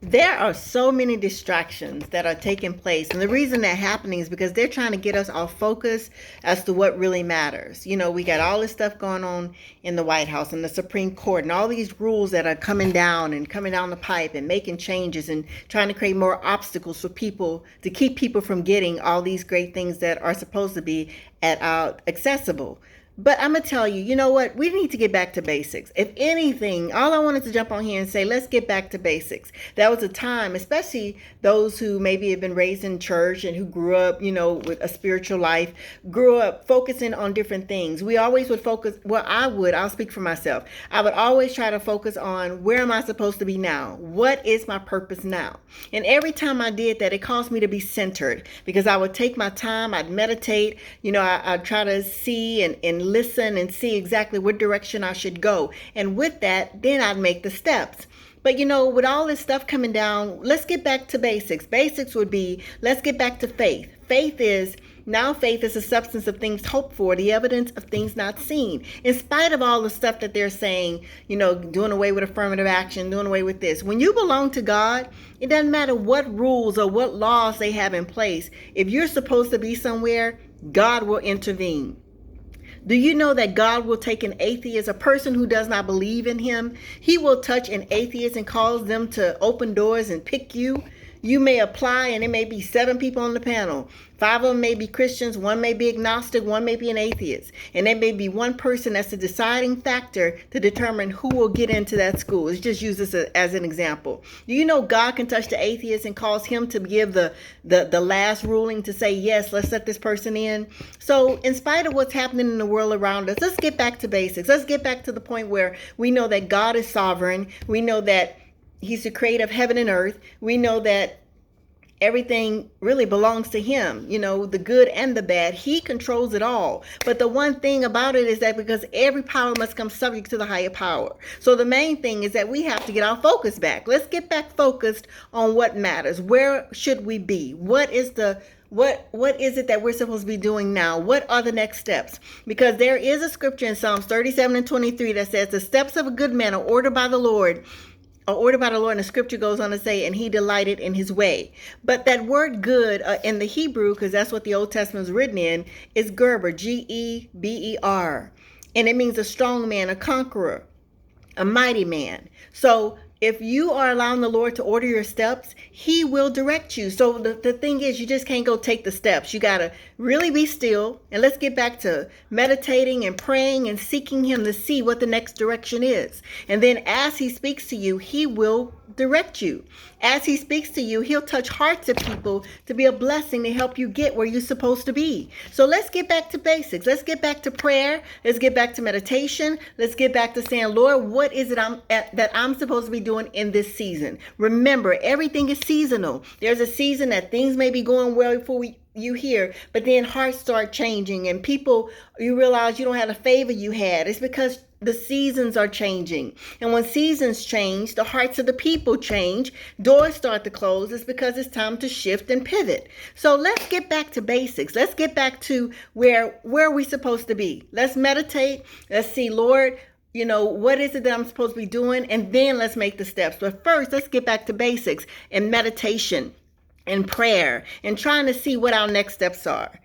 There are so many distractions that are taking place. And the reason that happening is because they're trying to get us off focus as to what really matters. We got all this stuff going on in the White House and the Supreme Court and all these rules that are coming down the pipe and making changes and trying to create more obstacles for people to keep people from getting all these great things that are supposed to be accessible. But I'm going to tell you, you know what? We need to get back to basics. If anything, all I wanted to jump on here and say, let's get back to basics. That was a time, especially those who maybe have been raised in church and who grew up, with a spiritual life, grew up focusing on different things. We always would focus, I'll speak for myself. I would always try to focus on where am I supposed to be now? What is my purpose now? And every time I did that, it caused me to be centered because I would take my time, I'd meditate, I'd try to see and listen and see exactly what direction I should go. And with that, then I'd make the steps. But with all this stuff coming down, let's get back to basics. Basics would be, let's get back to faith. Faith is the substance of things hoped for, the evidence of things not seen. In spite of all the stuff that they're saying, doing away with affirmative action, doing away with this. When you belong to God, it doesn't matter what rules or what laws they have in place. If you're supposed to be somewhere, God will intervene. Do you know that God will take an atheist, a person who does not believe in him? He will touch an atheist and cause them to open doors and pick you. You may apply and it may be 7 people on the panel. 5 of them may be Christians, 1 may be agnostic, 1 may be an atheist. And there may be 1 person that's the deciding factor to determine who will get into that school. Let's just use this as an example. Do you know God can touch the atheist and cause him to give the last ruling to say, yes, let's let this person in? So in spite of what's happening in the world around us, let's get back to basics. Let's get back to the point where we know that God is sovereign. We know that He's the creator of heaven and earth. We know that everything really belongs to him, the good and the bad. He controls it all. But the one thing about it is that because every power must come subject to the higher power. So the main thing is that we have to get our focus back. Let's get back focused on what matters. Where should we be? What is it that we're supposed to be doing now? What are the next steps? Because there is a scripture in Psalms 37:23 that says the steps of a good man are ordered by the Lord, and the scripture goes on to say, and he delighted in his way. But that word good in the Hebrew, because that's what the Old Testament is written in, is Gerber, Geber. And it means a strong man, a conqueror, a mighty man. So if you are allowing the Lord to order your steps, he will direct you. So the thing is, you just can't go take the steps. You got to really be still. And let's get back to meditating and praying and seeking him to see what the next direction is. And then as he speaks to you, he will direct you. As he speaks to you, he'll touch hearts of people to be a blessing to help you get where you're supposed to be. So let's get back to basics. Let's get back to prayer. Let's get back to meditation. Let's get back to saying, Lord, what is it that I'm supposed to be doing in this season? Remember, everything is seasonal. There's a season that things may be going well before you hear, but then hearts start changing and you realize you don't have the favor you had. It's because the seasons are changing. And when seasons change, the hearts of the people change. Doors start to close. It's because it's time to shift and pivot. So let's get back to basics. Let's get back to where we're supposed to be. Let's meditate. Let's see, Lord, what is it that I'm supposed to be doing? And then let's make the steps. But first, let's get back to basics and meditation and prayer and trying to see what our next steps are.